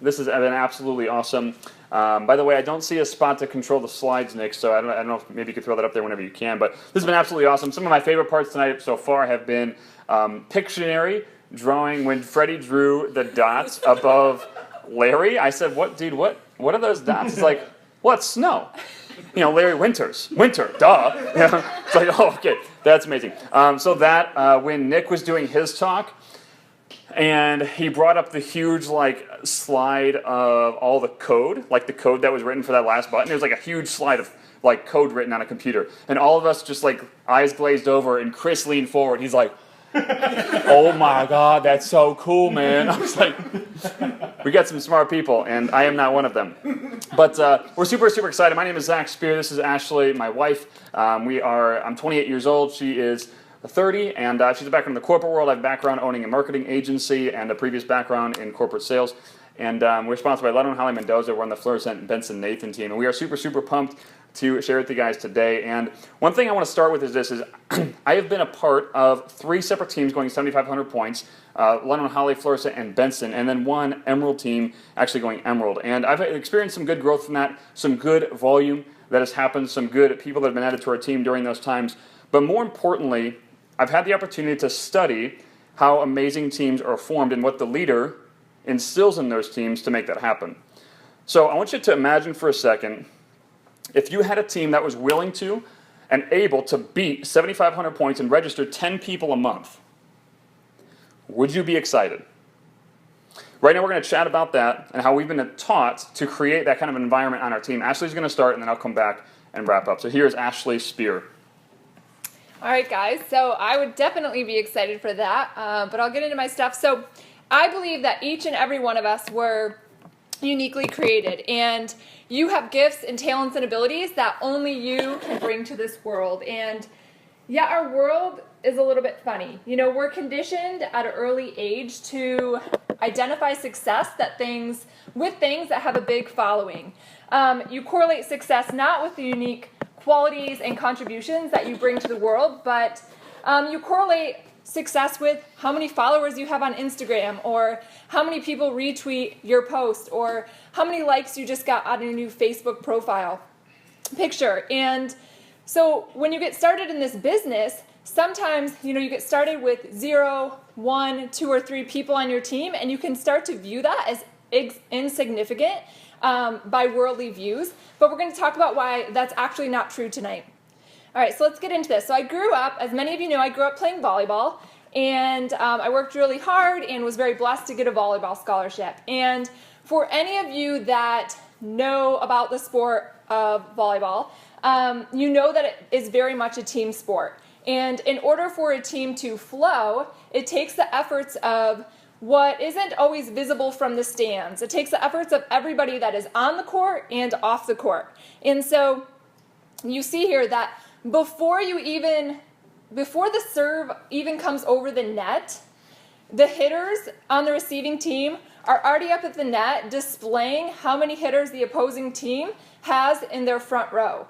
This has been absolutely awesome. By the way, I don't see a spot to control the slides, Nick, so I don't know if maybe you could throw that up there whenever you can. But this has been absolutely awesome. Some of my favorite parts tonight so far have been Pictionary drawing when Freddie drew the dots above Larry. I said, "What, dude? What are those dots?" It's like, "What? Snow." Larry Winters. Winter, duh. It's like, oh, okay, that's amazing. So that, when Nick was doing his talk, and he brought up the huge, slide of all the code, the code that was written for that last button. It was, a huge slide of, code written on a computer. And all of us just, eyes glazed over, and Chris leaned forward. He's like, oh, my God, that's so cool, man. I was like, we got some smart people, and I am not one of them. But we're super, super excited. My name is Zach Spear. This is Ashley, my wife. I'm 28 years old. She is 30, and she's a background in the corporate world. I have a background owning a marketing agency and a previous background in corporate sales. And we're sponsored by Leno and Holly Mendoza. We're on the Florissant Benson Nathan team, and we are super, super pumped to share with you guys today. And one thing I want to start with is this: I have been a part of 3 separate teams going 7,500 points, Leno and Holly, Florissant, and Benson, and then one Emerald team actually going Emerald. And I've experienced some good growth from that, some good volume that has happened, some good people that have been added to our team during those times. But more importantly, I've had the opportunity to study how amazing teams are formed and what the leader instills in those teams to make that happen. So I want you to imagine for a second, if you had a team that was willing to and able to beat 7,500 points and register 10 people a month, would you be excited? Right now we're going to chat about that and how we've been taught to create that kind of environment on our team. Ashley's going to start, and then I'll come back and wrap up. So here's Ashley Spear. All right, guys, so I would definitely be excited for that, but I'll get into my stuff. So I believe that each and every one of us were uniquely created, and you have gifts and talents and abilities that only you can bring to this world. And yeah, our world is a little bit funny. We're conditioned at an early age to identify success with things that have a big following. You correlate success not with the unique qualities and contributions that you bring to the world, but you correlate success with how many followers you have on Instagram, or how many people retweet your post, or how many likes you just got on your new Facebook profile picture. And so when you get started in this business, sometimes you get started with 0, 1, 2, or 3 people on your team, and you can start to view that as insignificant by worldly views. But we're going to talk about why that's actually not true tonight. All right, so let's get into this. So I grew up, as many of you know, I grew up playing volleyball, and I worked really hard and was very blessed to get a volleyball scholarship. And for any of you that know about the sport of volleyball, you know that it is very much a team sport. And in order for a team to flow, it takes the efforts of what isn't always visible from the stands. It takes the efforts of everybody that is on the court and off the court. And so you see here that before the serve even comes over the net, the hitters on the receiving team are already up at the net displaying how many hitters the opposing team has in their front row.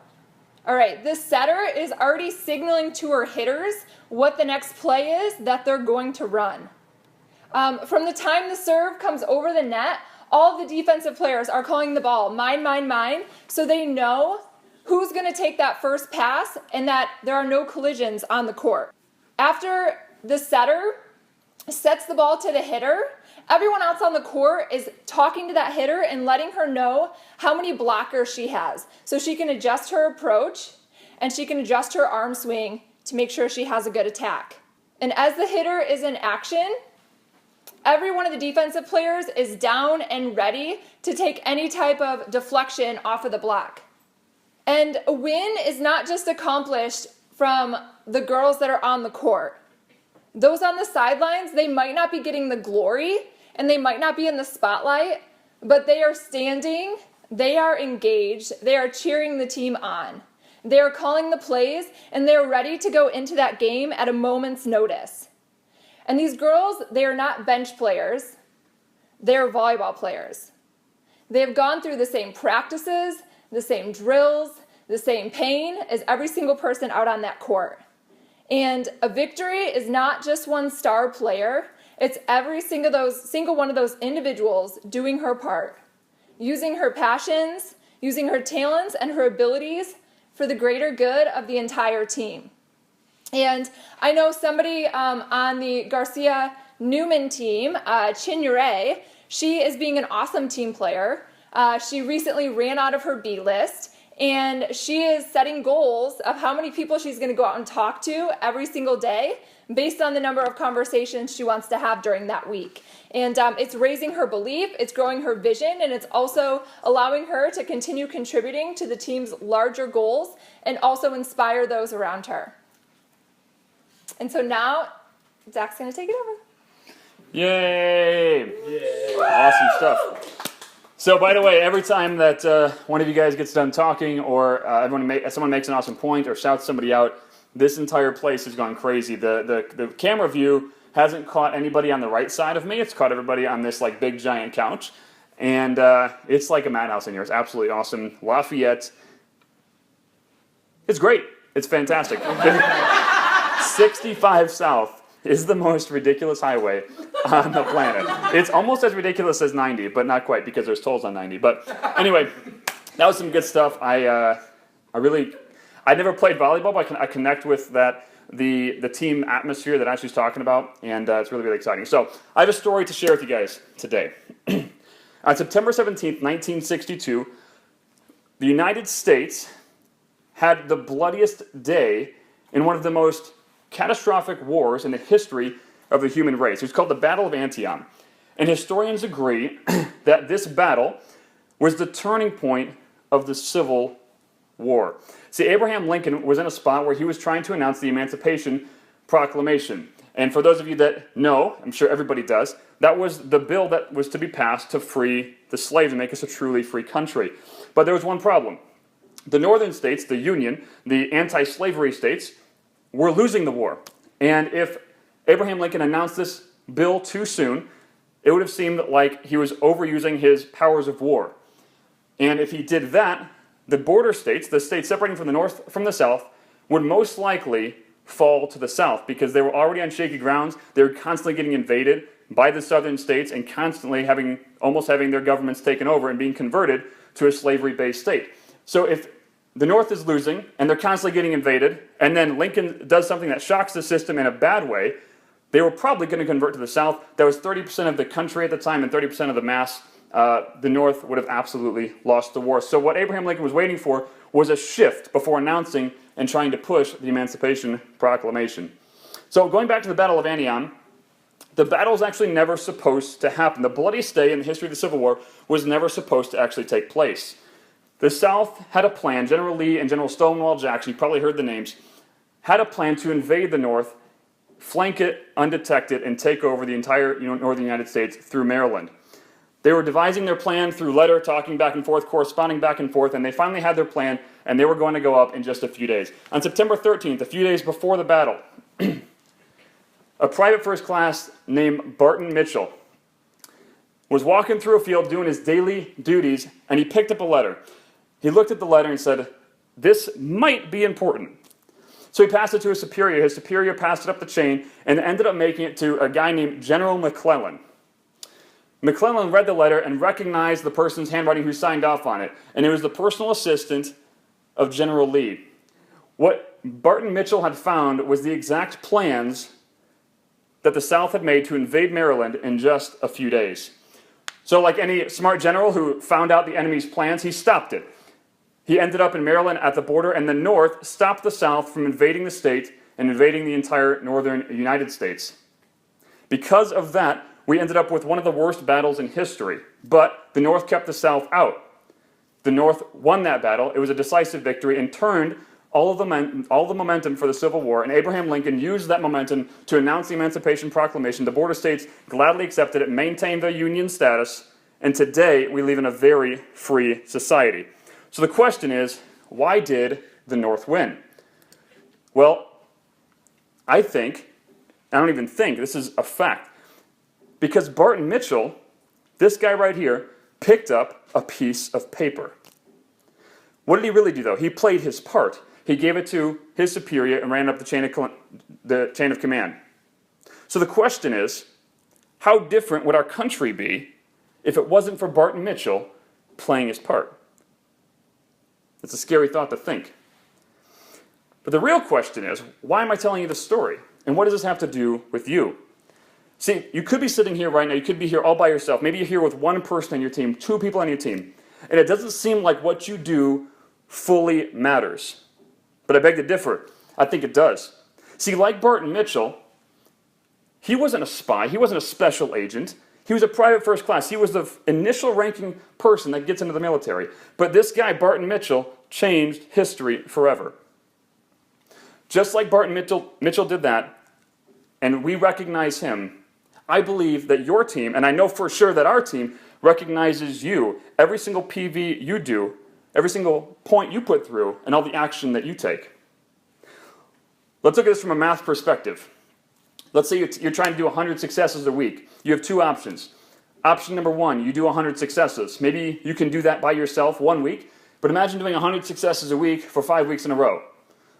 All right, the setter is already signaling to her hitters what the next play is that they're going to run. From the time the serve comes over the net, all the defensive players are calling the ball mine, mine, mine, so they know who's going to take that first pass and that there are no collisions on the court. After the setter sets the ball to the hitter, everyone else on the court is talking to that hitter and letting her know how many blockers she has, so she can adjust her approach and she can adjust her arm swing to make sure she has a good attack. And as the hitter is in action, every one of the defensive players is down and ready to take any type of deflection off of the block. And a win is not just accomplished from the girls that are on the court. Those on the sidelines, they might not be getting the glory and they might not be in the spotlight, but they are standing, they are engaged, they are cheering the team on. They are calling the plays and they're ready to go into that game at a moment's notice. And these girls, they are not bench players, they're volleyball players. They have gone through the same practices, the same drills, the same pain as every single person out on that court. And a victory is not just one star player, It's every single one of those individuals doing her part, using her passions, using her talents and her abilities for the greater good of the entire team. And I know somebody on the Garcia Newman team, Chinyere, she is being an awesome team player. She recently ran out of her B list, and she is setting goals of how many people she's going to go out and talk to every single day based on the number of conversations she wants to have during that week. And it's raising her belief, it's growing her vision, and it's also allowing her to continue contributing to the team's larger goals and also inspire those around her. And so now, Zach's going to take it over. Yay! Awesome stuff. So, by the way, every time that one of you guys gets done talking, or someone makes an awesome point or shouts somebody out, this entire place has gone crazy. The camera view hasn't caught anybody on the right side of me. It's caught everybody on this like big giant couch, and it's like a madhouse in here. It's absolutely awesome. Lafayette. It's great. It's fantastic. 65 South is the most ridiculous highway on the planet. It's almost as ridiculous as 90, but not quite because there's tolls on 90. But anyway, that was some good stuff. I never played volleyball, but I connect with the team atmosphere that Ashley's talking about, and it's really, really exciting. So I have a story to share with you guys today. On September 17th, 1962, the United States had the bloodiest day in one of the most catastrophic wars in the history of the human race. It was called the Battle of Antietam. And historians agree that this battle was the turning point of the Civil War. See, Abraham Lincoln was in a spot where he was trying to announce the Emancipation Proclamation. And for those of you that know, I'm sure everybody does, that was the bill that was to be passed to free the slaves and make us a truly free country. But there was one problem. The northern states, the Union, the anti-slavery states, were losing the war. And if Abraham Lincoln announced this bill too soon, it would have seemed like he was overusing his powers of war. And if he did that, the border states, the states separating from the north from the south, would most likely fall to the south because they were already on shaky grounds. They were constantly getting invaded by the southern states and constantly almost having their governments taken over and being converted to a slavery-based state. So if the North is losing, and they're constantly getting invaded, and then Lincoln does something that shocks the system in a bad way, they were probably going to convert to the South. That was 30% of the country at the time and 30% of the mass. The North would have absolutely lost the war. So what Abraham Lincoln was waiting for was a shift before announcing and trying to push the Emancipation Proclamation. So going back to the Battle of Antietam, the battle was actually never supposed to happen. The bloodiest day in the history of the Civil War was never supposed to actually take place. The South had a plan. General Lee and General Stonewall Jackson, you probably heard the names, had a plan to invade the North, flank it undetected, and take over the entire northern United States through Maryland. They were devising their plan through letter, talking back and forth, corresponding back and forth, and they finally had their plan, and they were going to go up in just a few days. On September 13th, a few days before the battle, a private first class named Barton Mitchell was walking through a field doing his daily duties, and he picked up a letter. He looked at the letter and said, "This might be important." So he passed it to his superior. His superior passed it up the chain and ended up making it to a guy named General McClellan. McClellan read the letter and recognized the person's handwriting who signed off on it, and it was the personal assistant of General Lee. What Barton Mitchell had found was the exact plans that the South had made to invade Maryland in just a few days. So like any smart general who found out the enemy's plans, he stopped it. He ended up in Maryland at the border, and the North stopped the South from invading the state and invading the entire northern United States. Because of that, we ended up with one of the worst battles in history, but the North kept the South out. The North won that battle. It was a decisive victory and turned all the momentum for the Civil War, and Abraham Lincoln used that momentum to announce the Emancipation Proclamation. The border states gladly accepted it, maintained their Union status, and today we live in a very free society. So the question is, why did the North win? Well, I don't even think, this is a fact, because Barton Mitchell, this guy right here, picked up a piece of paper. What did he really do, though? He played his part. He gave it to his superior and ran up the chain of command. So the question is, How different would our country be if it wasn't for Barton Mitchell playing his part? It's a scary thought to think. But the real question is, why am I telling you this story? And what does this have to do with you? See, you could be sitting here right now, you could be here all by yourself. Maybe you're here with one person on your team, two people on your team, and it doesn't seem like what you do fully matters. But I beg to differ. I think it does. See, like Barton Mitchell, he wasn't a spy, he wasn't a special agent. He was a private first class. He was the initial ranking person that gets into the military. But this guy, Barton Mitchell, changed history forever. Just like Barton Mitchell did that, and we recognize him, I believe that your team, and I know for sure that our team, recognizes you, every single PV you do, every single point you put through, and all the action that you take. Let's look at this from a math perspective. Let's say you're trying to do 100 successes a week. You have two options. Option number one, you do 100 successes. Maybe you can do that by yourself 1 week, but imagine doing 100 successes a week for 5 weeks in a row.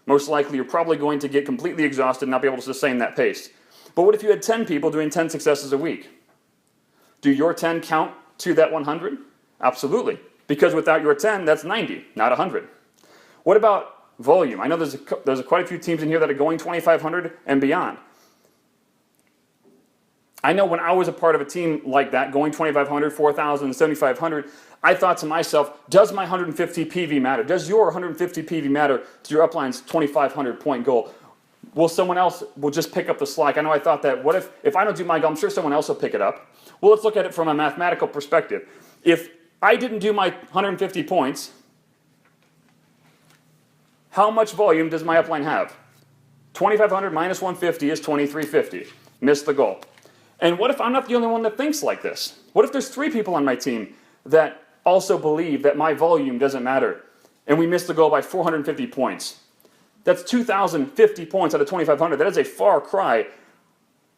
Most likely you're probably going to get completely exhausted and not be able to sustain that pace. But what if you had 10 people doing 10 successes a week? Do your 10 count to that 100? Absolutely. Because without your 10, that's 90, not 100. What about volume? I know there's quite a few teams in here that are going 2,500 and beyond. I know when I was a part of a team like that, going 2,500, 4,000, 7,500, I thought to myself, does my 150 PV matter? Does your 150 PV matter to your upline's 2,500 point goal? Will someone else just pick up the slack? I know I thought that, what if I don't do my goal, I'm sure someone else will pick it up. Well, let's look at it from a mathematical perspective. If I didn't do my 150 points, how much volume does my upline have? 2,500 minus 150 is 2,350. Missed the goal. And what if I'm not the only one that thinks like this? What if there's 3 people on my team that also believe that my volume doesn't matter, and we miss the goal by 450 points? That's 2,050 points out of 2,500. That is a far cry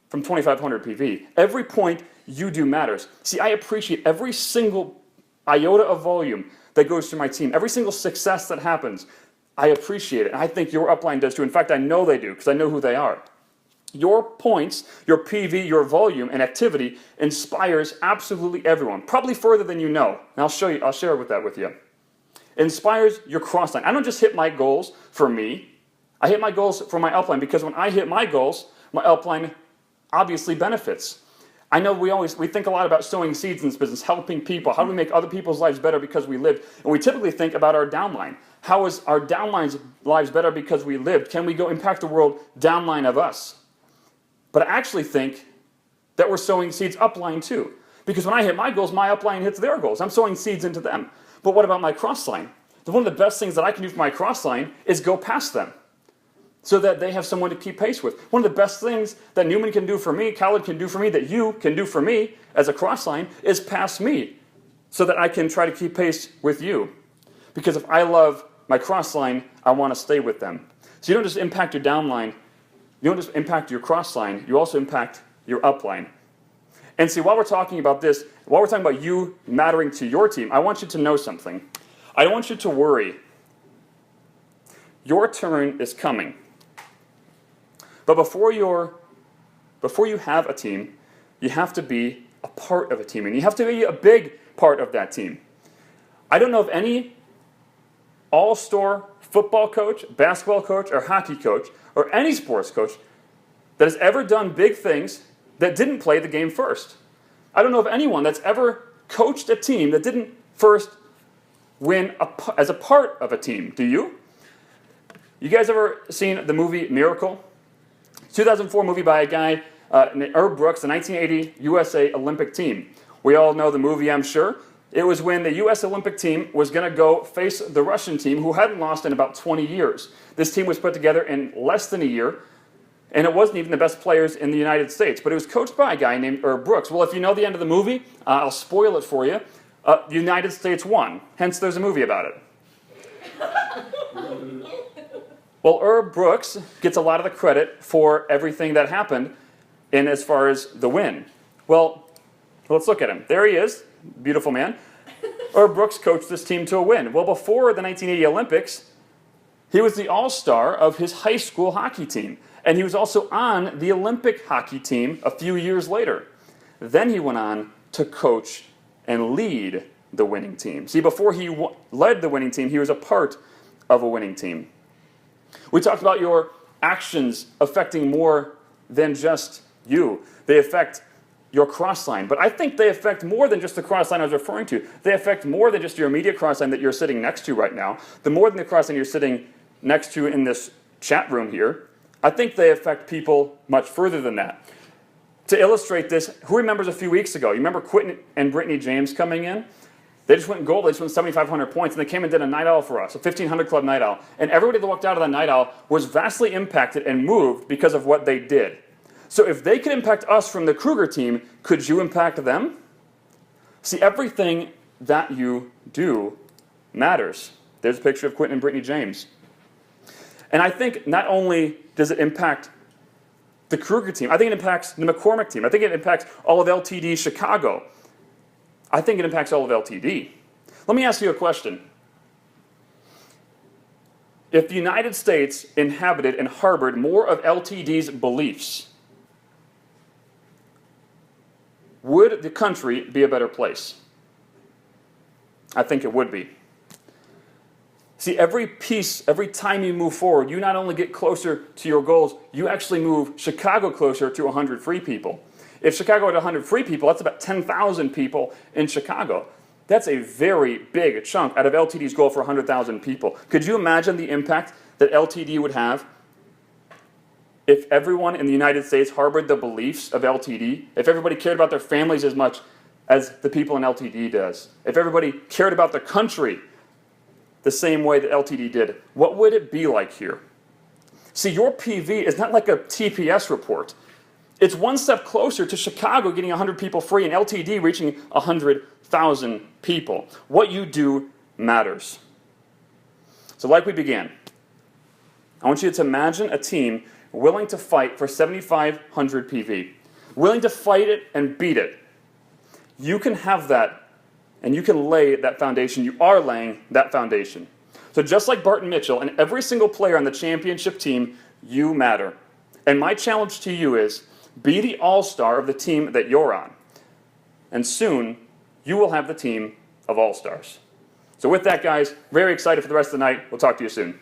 from 2,500 PV. Every point you do matters. See, I appreciate every single iota of volume that goes through my team, every single success that happens. I appreciate it, and I think your upline does too. In fact, I know they do, because I know who they are. Your points, your PV, your volume, and activity inspires absolutely everyone, probably further than you know. And I'll share that with you. It inspires your cross line. I don't just hit my goals for me. I hit my goals for my upline, because when I hit my goals, my upline obviously benefits. I know we think a lot about sowing seeds in this business, helping people. How do we make other people's lives better because we lived? And we typically think about our downline. How is our downline's lives better because we lived? Can we go impact the world downline of us? But I actually think that we're sowing seeds upline too. Because when I hit my goals, my upline hits their goals. I'm sowing seeds into them. But what about my cross line? One of the best things that I can do for my cross line is go past them, so that they have someone to keep pace with. One of the best things that Newman can do for me, Khaled can do for me, that you can do for me as a cross line is pass me, so that I can try to keep pace with you. Because if I love my cross line, I want to stay with them. So you don't just impact your downline, you don't just impact your cross line, you also impact your upline. And see, while we're talking about this, while we're talking about you mattering to your team, I want you to know something. I don't want you to worry. Your turn is coming. But before you have a team, you have to be a part of a team, and you have to be a big part of that team. I don't know of any all-star football coach, basketball coach, or hockey coach, or any sports coach that has ever done big things that didn't play the game first. I don't know of anyone that's ever coached a team that didn't first win as a part of a team. Do you? You guys ever seen the movie Miracle? 2004 movie by a guy named Herb Brooks, the 1980 USA Olympic team. We all know the movie, I'm sure. It was when the US Olympic team was going to go face the Russian team, who hadn't lost in about 20 years. This team was put together in less than a year, and it wasn't even the best players in the United States, but it was coached by a guy named Herb Brooks. Well, if you know the end of the movie, I'll spoil it for you. The United States won, hence there's a movie about it. Well, Herb Brooks gets a lot of the credit for everything that happened in as far as the win. Well, let's look at him. There he is, beautiful man. Herb Brooks coached this team to a win. Well, before the 1980 Olympics, he was the all-star of his high school hockey team. And he was also on the Olympic hockey team a few years later. Then he went on to coach and lead the winning team. See, before he led the winning team, he was a part of a winning team. We talked about your actions affecting more than just you. They affect your cross line. But I think they affect more than just the cross line I was referring to. They affect more than just your immediate cross line that you're sitting next to right now. The more than the cross line you're sitting next to in this chat room here. I think they affect people much further than that. To illustrate this, who remembers a few weeks ago? You remember Quentin and Brittany James coming in? They just went gold. They just went 7,500 points, and they came and did a night owl for us, a 1,500 club night owl. And everybody that walked out of that night owl was vastly impacted and moved because of what they did. So if they could impact us from the Kruger team, could you impact them? See, everything that you do matters. There's a picture of Quentin and Brittany James. And I think not only does it impact the Kruger team, I think it impacts the McCormick team. I think it impacts all of LTD Chicago. I think it impacts all of LTD. Let me ask you a question. If the United States inhabited and harbored more of LTD's beliefs, would the country be a better place? I think it would be. See, every time you move forward, you not only get closer to your goals, you actually move Chicago closer to 100 free people. If Chicago had 100 free people, that's about 10,000 people in Chicago. That's a very big chunk out of LTD's goal for 100,000 people. Could you imagine the impact that LTD would have if everyone in the United States harbored the beliefs of LTD? If everybody cared about their families as much as the people in LTD does? If everybody cared about the country the same way that LTD did, what would it be like here? See, your PV is not like a TPS report. It's one step closer to Chicago getting 100 people free and LTD reaching 100,000 people. What you do matters. So like we began, I want you to imagine a team willing to fight for 7,500 PV, willing to fight it and beat it. You can have that, and you can lay that foundation. You are laying that foundation. So just like Barton Mitchell and every single player on the championship team, you matter. And my challenge to you is, be the all-star of the team that you're on. And soon, you will have the team of all-stars. So with that, guys, very excited for the rest of the night. We'll talk to you soon.